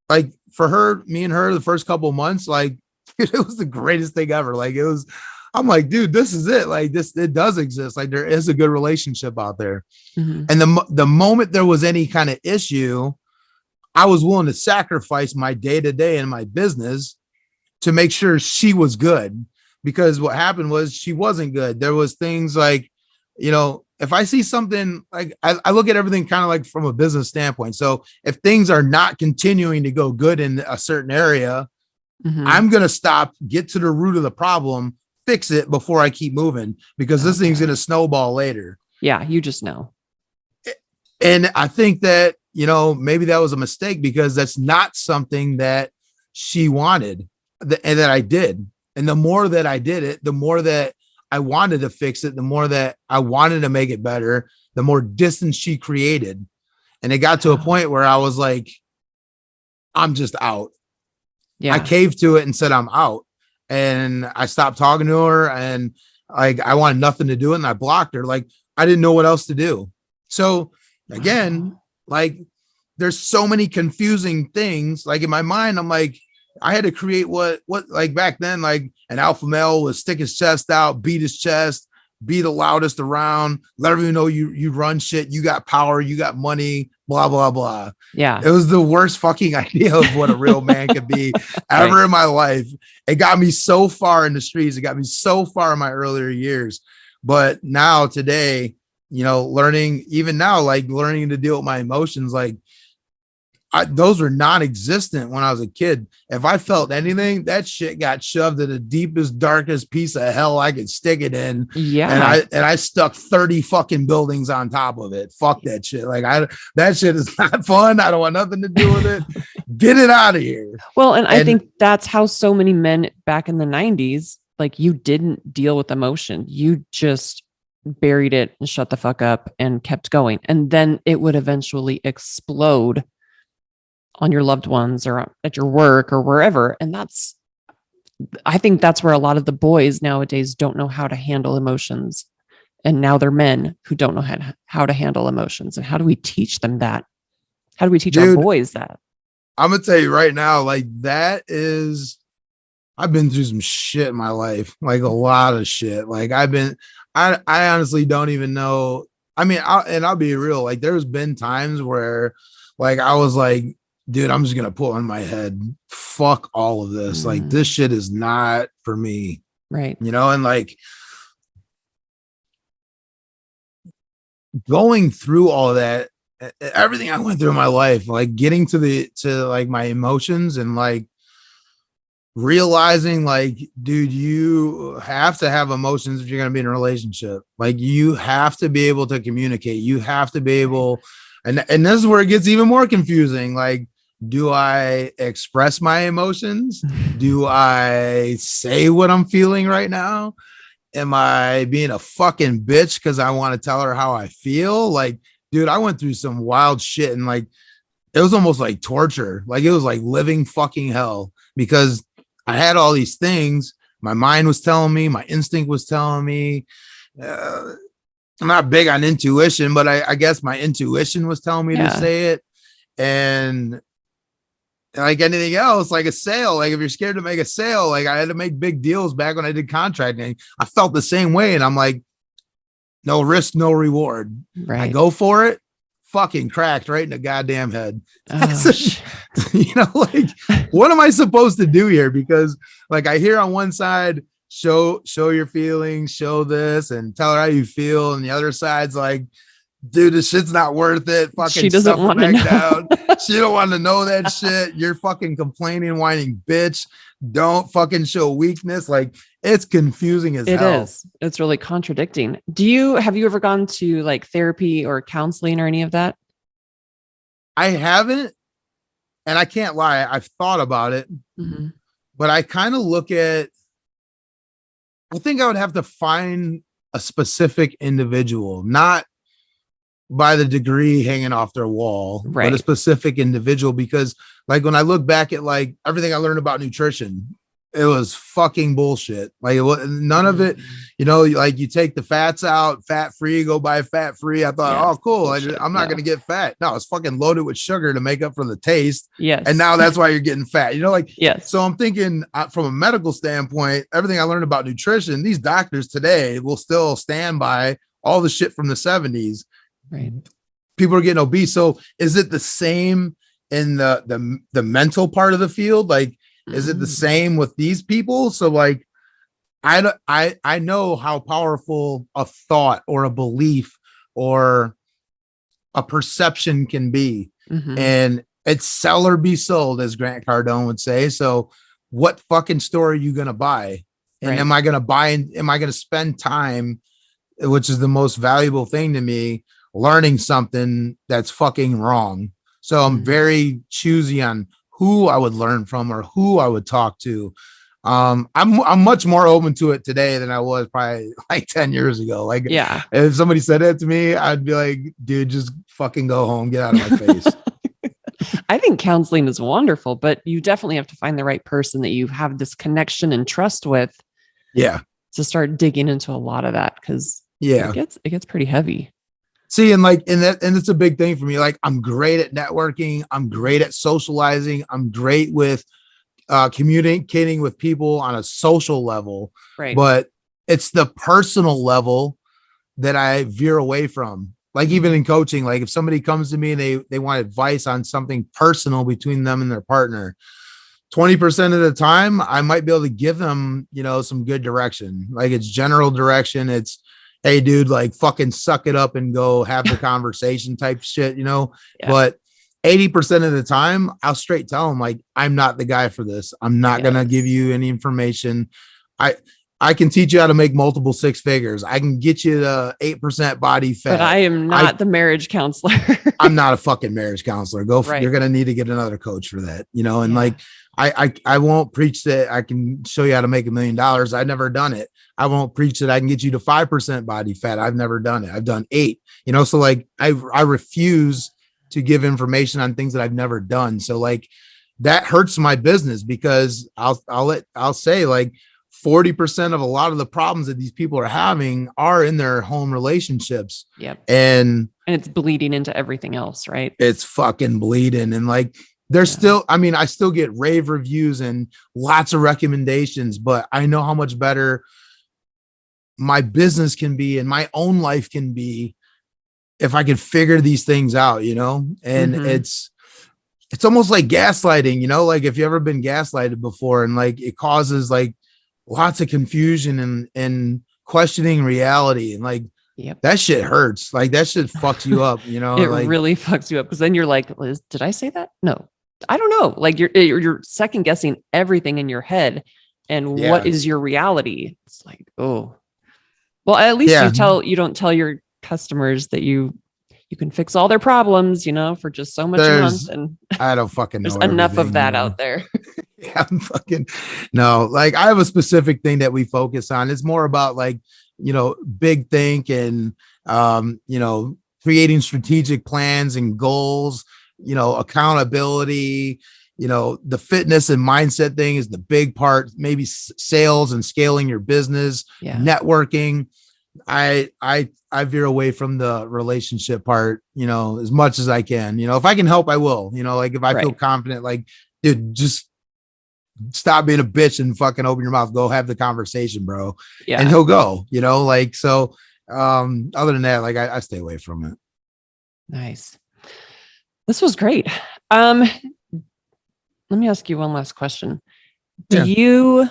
like, for her, me and her, the first couple of months, like it was the greatest thing ever. Like it was, I'm like, dude, this is it. Like this, it does exist. Like there is a good relationship out there. Mm-hmm. And the moment there was any kind of issue, I was willing to sacrifice my day to day in my business to make sure she was good. Because what happened was she wasn't good. There was things like, you know, if I see something like I look at everything kind of like from a business standpoint. So if things are not continuing to go good in a certain area, Mm-hmm. I'm going to stop, get to the root of the problem, fix it before I keep moving, because this thing's going to snowball later. Yeah. You just know. And I think that, you know, maybe that was a mistake, because that's not something that she wanted and that I did. And the more that I did it, the more that I wanted to fix it, the more that I wanted to make it better, the more distance she created. And it got to a point where I was like, I'm just out. Yeah. I caved to it and said, I'm out. And I stopped talking to her, and like, I wanted nothing to do it. And I blocked her. Like, I didn't know what else to do. So again, like there's so many confusing things. Like in my mind, I'm like, I had to create what like back then, like an alpha male would stick his chest out, beat his chest, be the loudest around, let everyone know you run shit, you got power, you got money, blah, blah, blah. Yeah. It was the worst fucking idea of what a real man could be ever in my life. It got me so far in the streets. It got me so far in my earlier years. But now today, you know, learning, even now, like learning to deal with my emotions, like those were non-existent when I was a kid. If I felt anything, that shit got shoved to the deepest, darkest piece of hell I could stick it in. Yeah. And I stuck 30 fucking buildings on top of it. Fuck that shit. Like that shit is not fun. I don't want nothing to do with it. Get it out of here. Well, and I think that's how so many men back in the 90s, like you didn't deal with emotion. You just buried it and shut the fuck up and kept going. And then it would eventually explode on your loved ones or at your work or wherever. And I think that's where a lot of the boys nowadays don't know how to handle emotions. And now they're men who don't know how to handle emotions. And how do we teach them that? How do we teach our boys that? I'm going to tell you right now, like I've been through some shit in my life, like a lot of shit. Like I honestly don't even know. I mean, I'll be real. Like there's been times where like, I was like, dude, I'm just going to put in my head, fuck all of this. Like this shit is not for me. Right. You know, and like going through all of that, everything I went through in my life, like getting to like my emotions and like realizing like, dude, you have to have emotions if you're going to be in a relationship. Like you have to be able to communicate. You have to be able, and this is where it gets even more confusing. Like, do I express my emotions? Do I say what I'm feeling right now? Am I being a fucking bitch because I want to tell her how I feel? Like, dude, I went through some wild shit, and like, it was almost like torture. Like it was like living fucking hell, because I had all these things. My mind was telling me, my instinct was telling me, I'm not big on intuition, but I guess my intuition was telling me to say it. And like anything else, like a sale, like if you're scared to make a sale, like I had to make big deals back when I did contracting. I felt the same way. And I'm like, no risk, no reward. Right. I go for it. Fucking cracked right in the goddamn head. Oh, you know, like, what am I supposed to do here? Because like I hear on one side, show your feelings, show this and tell her how you feel. And the other side's like, dude, this shit's not worth it. Fucking she doesn't want to know. Down. She don't want to know that shit. You're fucking complaining, whining bitch. Don't fucking show weakness. Like it's confusing as hell. It is. It's really contradicting. Have you ever gone to like therapy or counseling or any of that? I haven't. And I can't lie. I've thought about it, but I kind of look at, I think I would have to find a specific individual, not by the degree hanging off their wall, but a specific individual. Because like when I look back at like everything I learned about nutrition, it was fucking bullshit. Like it was, none of it, you know, like you take the fats out, fat free, go buy fat free. I thought, Yeah, oh, cool. bullshit. I'm not No. going to get fat. No, it's fucking loaded with sugar to make up for the taste. And Yes. now that's why you're getting fat. You know, like, so Yes. I'm thinking from a medical standpoint, everything I learned about nutrition, these doctors today will still stand by all the shit from the 70s. Right. People are getting obese. So is it the same in the mental part of the field? Like, is it the same with these people? So like, I know how powerful a thought or a belief or a perception can be. And it's sell or be sold, as Grant Cardone would say. So what fucking store are you going to buy? And Right. am I going to buy, am I going to spend time, which is the most valuable thing to me, learning something that's fucking wrong? So I'm very choosy on who I would learn from or who I would talk to. I'm much more open to it today than I was probably like 10 years ago. Like, Yeah. if somebody said that to me, I'd be like, dude, just fucking go home, get out of my face. I think counseling is wonderful, but you definitely have to find the right person that you have this connection and trust with. Yeah. To start digging into a lot of that, because it gets pretty heavy. See, and it's a big thing for me. Like, I'm great at networking, I'm great at socializing, I'm great with communicating with people on a social level, right? But it's the personal level that I veer away from. Like, even in coaching, like if somebody comes to me and they want advice on something personal between them and their partner, 20% of the time I might be able to give them, you know, some good direction. Like, it's general direction. It's, hey dude, like fucking suck it up and go have the conversation type shit, you know. Yeah. But 80% of the time I'll straight tell them, like, I'm not the guy for this. I'm not going to give you any information. I can teach you how to make multiple six figures. I can get you the 8% body fat. But I am not the marriage counselor. I'm not a fucking marriage counselor. You're going to need to get another coach for that, you know? And like, I won't preach that I can show you how to make $1 million. I've never done it. I won't preach that I can get you to 5% body fat. I've never done it. I've done 8, you know? So like, I refuse to give information on things that I've never done. So like, that hurts my business, because I'll say like 40% of a lot of the problems that these people are having are in their home relationships. Yep. And it's bleeding into everything else, right? It's fucking bleeding. And like, there's still, I mean, I still get rave reviews and lots of recommendations, but I know how much better my business can be and my own life can be if I could figure these things out, you know? And it's almost like gaslighting, you know, like if you ever been gaslighted before, and like it causes like lots of confusion and questioning reality, and like, that shit hurts. Like, that shit fucks you up, you know? It like, really fucks you up, because then you're like, did I say that? No, I don't know. Like, you're second guessing everything in your head, and what is your reality? It's like, oh, well, at least you don't tell your customers that you can fix all their problems, you know, for just so much a month. And I don't fucking know. There's enough of that out there. I'm fucking no. Like, I have a specific thing that we focus on. It's more about like, you know, big think and you know, creating strategic plans and goals, you know, accountability, you know, the fitness and mindset thing is the big part, maybe sales and scaling your business, networking. I veer away from the relationship part, you know, as much as I can. You know, if I can help, I will. You know, like if I feel confident, like, dude, just stop being a bitch and fucking open your mouth, go have the conversation, bro. Yeah. And he'll go, you know, like, so other than that, like I stay away from it. Nice. This was great. Let me ask you one last question. Do you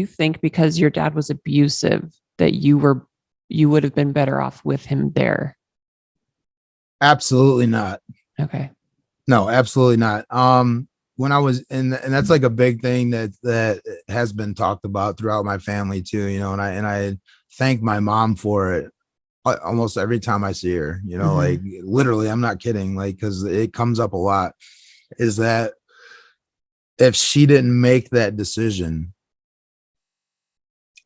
think because your dad was abusive that you would have been better off with him there? Absolutely not. Okay. No, absolutely not. When I was and that's like a big thing that has been talked about throughout my family too, you know, and I thank my mom for it almost every time I see her, you know, like literally, I'm not kidding. Like, cause it comes up a lot, is that if she didn't make that decision,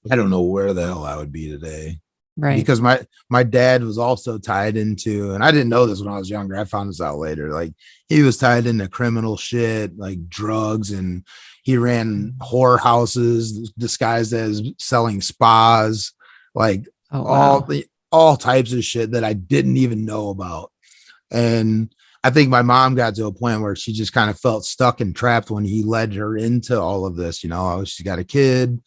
I don't know where the hell I would be today. Right. because my dad was also tied into, and I didn't know this when I was younger. I found this out later. Like he was tied into criminal shit, like drugs, and he ran whore houses disguised as selling spas, like Oh, all wow. the all types of shit that I didn't even know about. And I think my mom got to a point where she just kind of felt stuck and trapped when he led her into all of this. She's got a kid,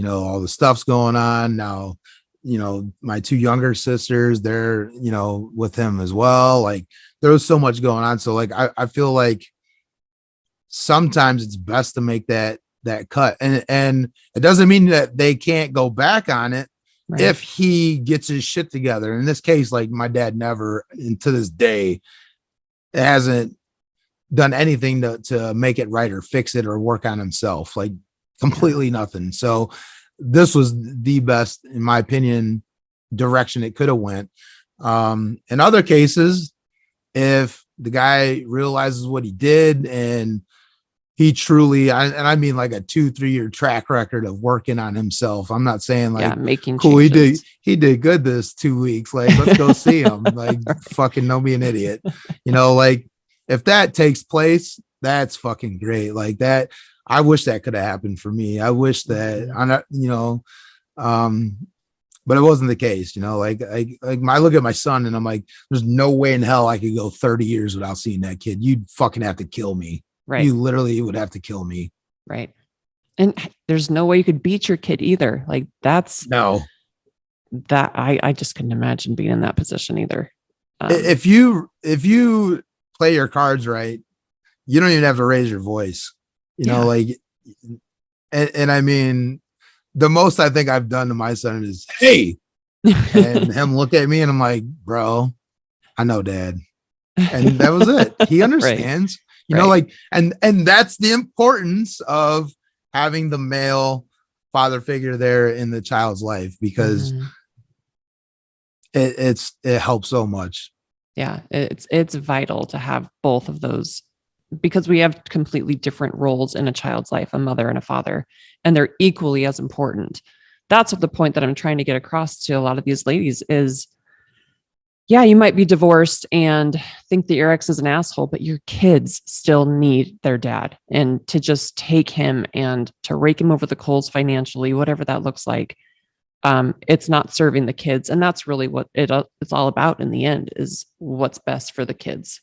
all the stuff's going on now. My two younger sisters, they're, with him as well. Like there was so much going on. So like, I feel like sometimes it's best to make that cut. And it doesn't mean that they can't go back on it Right. if he gets his shit together. In this case, like my dad never, and to this day, hasn't done anything to make it right or fix it or work on himself, like completely nothing. So this was the best, in my opinion, direction it could have went. In other cases, if the guy realizes what he did and he truly, and I mean like a 2-3 year track record of working on himself. I'm not saying Yeah. like, Making cool, changes. he did good this 2 weeks. Like, let's go see him. Like, fucking don't be an idiot. Like if that takes place, that's fucking great. Like that, I wish that could have happened for me. I wish that I'm not, but it wasn't the case. Like I look at my son and I'm like, there's no way in hell I could go 30 years without seeing that kid. You'd fucking have to kill me. Right. You literally would have to kill me. Right. And there's no way you could beat your kid either. Like that's No. that I just couldn't imagine being in that position either. If you play your cards right, you don't even have to raise your voice. Like, and I mean, the most I think I've done to my son is, hey, and him look at me and I'm like, bro, I know, dad. And that was it. He understands. Right. Like, and that's the importance of having the male father figure there in the child's life, because it helps so much. Yeah, it's vital to have both of those, because we have completely different roles in a child's life, a mother and a father, and they're equally as important. That's what the point that I'm trying to get across to a lot of these ladies is, yeah, you might be divorced and think that your ex is an asshole, but your kids still need their dad. And to just take him and to rake him over the coals financially, whatever that looks like, it's not serving the kids. And that's really what it's all about in the end, is what's best for the kids.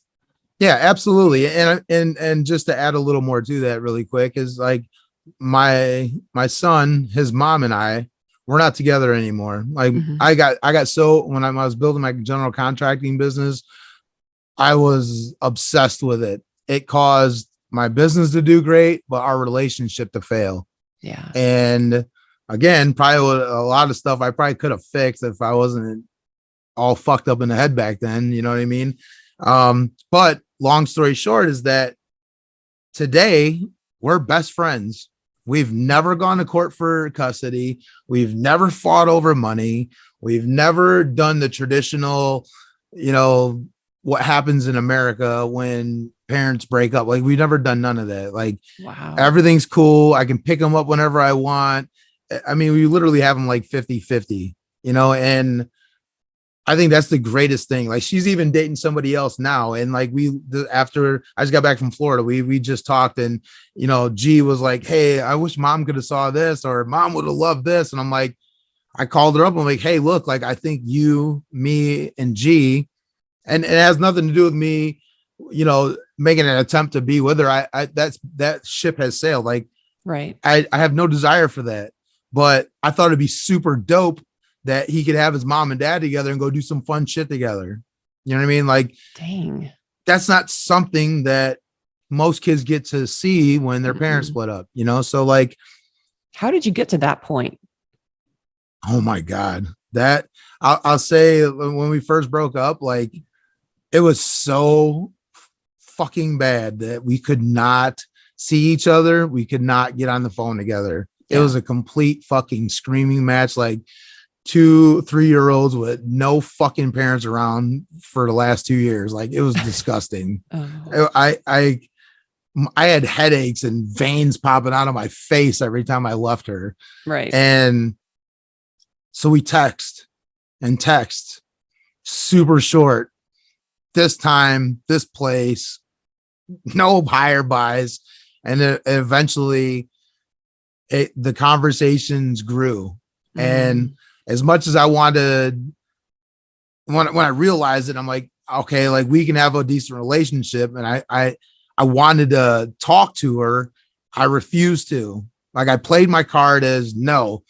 Yeah, absolutely. And just to add a little more to that really quick is like my son, his mom and I, we're not together anymore. Like I got so when I was building my general contracting business, I was obsessed with it. It caused my business to do great, but our relationship to fail. Yeah. And again, probably a lot of stuff I probably could have fixed if I wasn't all fucked up in the head back then. You know what I mean? But long story short is that today we're best friends. We've never gone to court for custody. We've never fought over money. We've never done the traditional, what happens in America when parents break up. Like we've never done none of that. Like, wow, everything's cool. I can pick them up whenever I want. I mean, we literally have them like 50-50, and I think that's the greatest thing. Like she's even dating somebody else now. And like after I just got back from Florida, we just talked and, G was like, hey, I wish mom could have saw this, or mom would have loved this. And I'm like, I called her up. I'm like, hey, look, like, I think you, me and G, and it has nothing to do with me, making an attempt to be with her. That ship has sailed. Like, right. I have no desire for that, but I thought it'd be super dope that he could have his mom and dad together and go do some fun shit together. You know what I mean? Like, dang, that's not something that most kids get to see when their parents split up, So like, how did you get to that point? Oh my God, that I'll say when we first broke up, like it was so fucking bad that we could not see each other. We could not get on the phone together. It was a complete fucking screaming match. Like 2-3-year-olds with no fucking parents around for the last 2 years. Like it was disgusting. I had headaches and veins popping out of my face every time I left her. Right. And so we text and text, super short, this time, this place, no higher buys. And eventually the conversations grew. And as much as I wanted, when I realized it, I'm like, okay, like we can have a decent relationship. And I wanted to talk to her. I refused to. Like I played my card as no,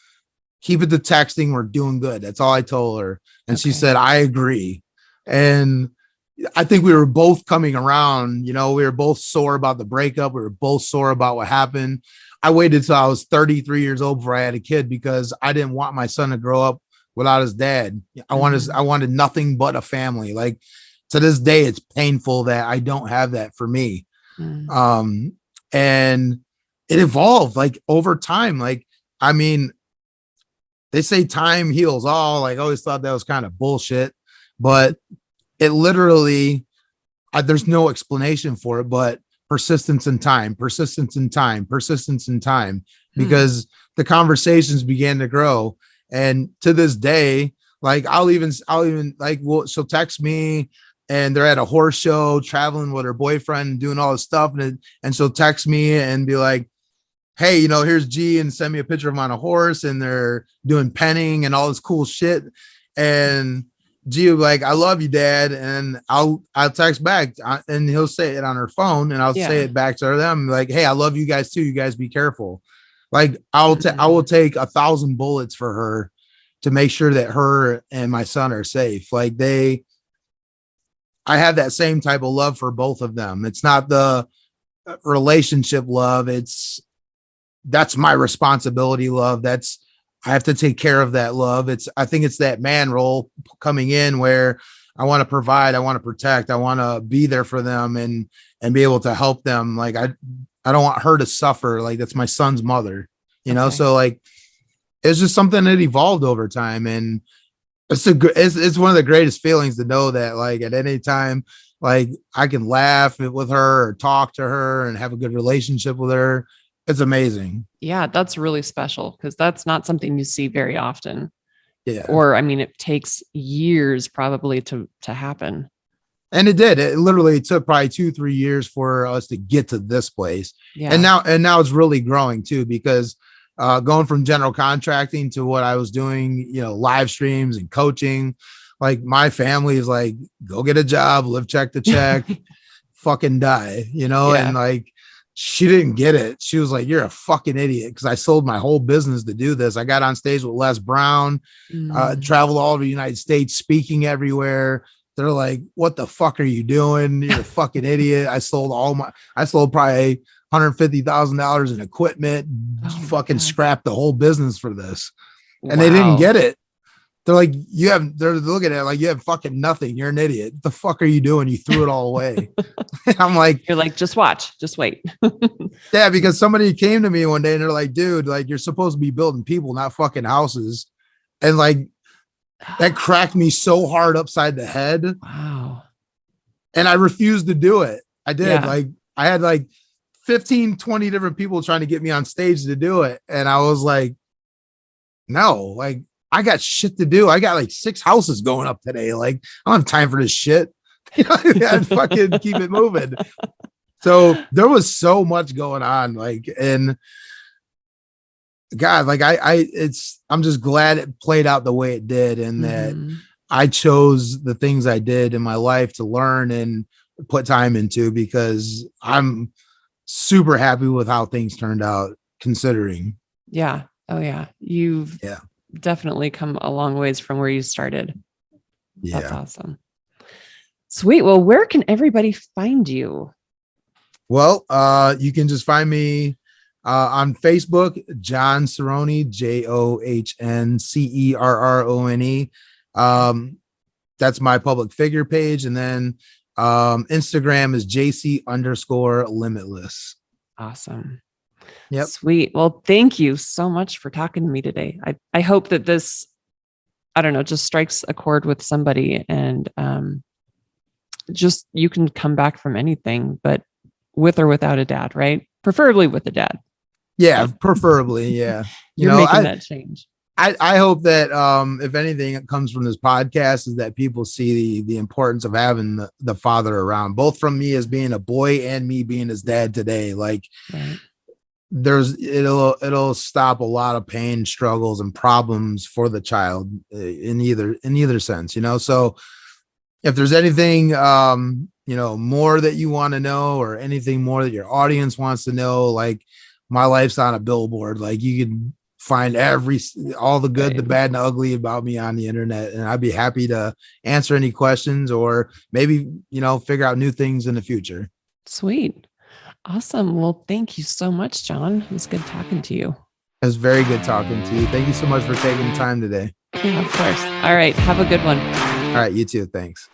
keep it to texting. We're doing good. That's all I told her. And she said, I agree. And I think we were both coming around, you know, we were both sore about the breakup. We were both sore about what happened. I waited till I was 33 years old before I had a kid because I didn't want my son to grow up without his dad. I wanted nothing but a family. Like to this day, it's painful that I don't have that for me. And it evolved like over time. Like, I mean, they say time heals all. Like I always thought that was kind of bullshit, but it literally, there's no explanation for it, but persistence and time, because the conversations began to grow. And to this day, like I'll even like, well, she'll text me and they're at a horse show traveling with her boyfriend and doing all this stuff. And she'll text me and be like, hey, you know, here's G, and send me a picture of him on a horse and they're doing penning and all this cool shit. And G will be like, I love you, Dad. And I'll text back and he'll say it on her phone and I'll say it back to them like, hey, I love you guys too. You guys be careful. Like I will take 1,000 bullets for her to make sure that her and my son are safe. Like I have that same type of love for both of them. It's not the relationship love. That's my responsibility love. I have to take care of that love. I think it's that man role coming in where I want to provide, I want to protect, I want to be there for them and be able to help them. Like I don't want her to suffer. Like that's my son's mother, you know? So like, it's just something that evolved over time. And it's one of the greatest feelings to know that like at any time, like I can laugh with her or talk to her and have a good relationship with her. It's amazing. Yeah, that's really special because that's not something you see very often. Yeah. Or, I mean, it takes years probably to happen. And it did. It literally took probably 2-3 years for us to get to this place. Yeah. And now it's really growing too, because going from general contracting to what I was doing, you know, live streams and coaching, like my family is like, go get a job, live check to check, fucking die, you know? And like, she didn't get it. She was like, you're a fucking idiot. Cause I sold my whole business to do this. I got on stage with Les Brown, traveled all over the United States, speaking everywhere. They're like, what the fuck are you doing? You're a fucking idiot. I sold probably $150,000 in equipment, fucking scrapped the whole business for this. And they didn't get it. They're like, they're looking at it like you have fucking nothing. You're an idiot. What the fuck are you doing? You threw it all away. I'm like, you're like, just watch, just wait. Yeah, because somebody came to me one day and they're like, dude, like you're supposed to be building people, not fucking houses. And like, that cracked me so hard upside the head. Wow. And I refused to do it. I did. Like, I had like 15, 20 different people trying to get me on stage to do it. And I was like, no, like, I got shit to do. I got like 6 houses going up today. Like, I don't have time for this shit. You know, I fucking keep it moving. So there was so much going on. Like, and God, like I'm just glad it played out the way it did. And that I chose the things I did in my life to learn and put time into, because I'm super happy with how things turned out considering. Yeah. Oh yeah. You've definitely come a long ways from where you started. Yeah. That's awesome. Sweet. Well, where can everybody find you? Well, you can just find me on Facebook, John Cerrone, JohnCerrone. That's my public figure page. And then Instagram is JC_limitless. Awesome. Yep. Sweet. Well, thank you so much for talking to me today. I hope that this, I don't know, just strikes a chord with somebody, and just, you can come back from anything, but with or without a dad, right? Preferably with a dad. Yeah, preferably. Yeah. You're making that change. I hope that if anything that comes from this podcast is that people see the importance of having the father around, both from me as being a boy and me being his dad today. Like Right. it'll stop a lot of pain, struggles, and problems for the child in either sense, you know. So if there's anything more that you want to know, or anything more that your audience wants to know, like my life's on a billboard. Like you can find all the good, Right. the bad, and the ugly about me on the internet, and I'd be happy to answer any questions, or maybe figure out new things in the future. Sweet. Awesome. Well, thank you so much, John. It was good talking to you. It was very good talking to you. Thank you so much for taking the time today. Yeah, of course. All right. Have a good one. All right, you too. Thanks.